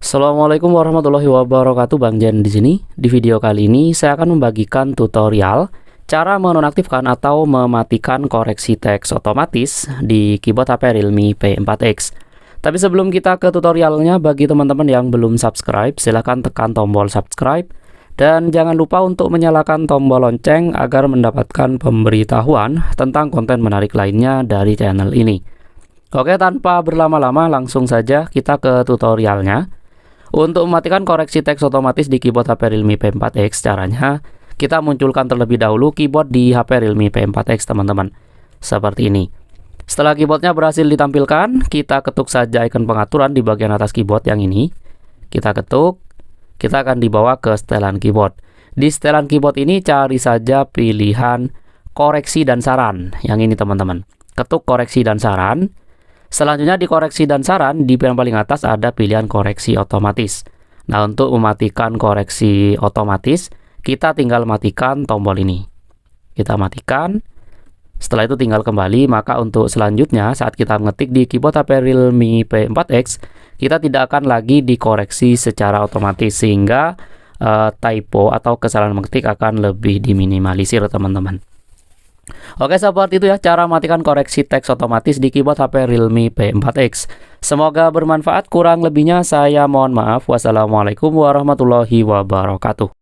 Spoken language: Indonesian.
Assalamualaikum warahmatullahi wabarakatuh. Bang Jen di sini. Di video kali ini saya akan membagikan tutorial cara menonaktifkan atau mematikan koreksi teks otomatis di keyboard HP Realme P4X. Tapi sebelum kita ke tutorialnya, bagi teman-teman yang belum subscribe, silahkan tekan tombol subscribe dan jangan lupa untuk menyalakan tombol lonceng agar mendapatkan pemberitahuan tentang konten menarik lainnya dari channel ini. Oke, tanpa berlama-lama langsung saja kita ke tutorialnya. Untuk mematikan koreksi teks otomatis di keyboard HP Realme P4X, caranya kita munculkan terlebih dahulu keyboard di HP Realme P4X, teman-teman. Seperti ini. Setelah keyboardnya berhasil ditampilkan, kita ketuk saja icon pengaturan di bagian atas keyboard yang ini. Kita ketuk, kita akan dibawa ke setelan keyboard. Di setelan keyboard ini cari saja pilihan koreksi dan saran. Yang ini, teman-teman. Ketuk koreksi dan saran. Selanjutnya di koreksi dan saran, di yang paling atas ada pilihan koreksi otomatis. Nah, untuk mematikan koreksi otomatis, kita tinggal matikan tombol ini. Kita matikan. Setelah itu tinggal kembali. Maka untuk selanjutnya, saat kita mengetik di keyboard HP Realme P4X, kita tidak akan lagi dikoreksi secara otomatis, sehingga typo atau kesalahan mengetik akan lebih diminimalisir, teman-teman. Oke, seperti itu ya cara matikan koreksi teks otomatis di keyboard HP Realme P4X. Semoga bermanfaat, kurang lebihnya saya mohon maaf. Wassalamualaikum warahmatullahi wabarakatuh.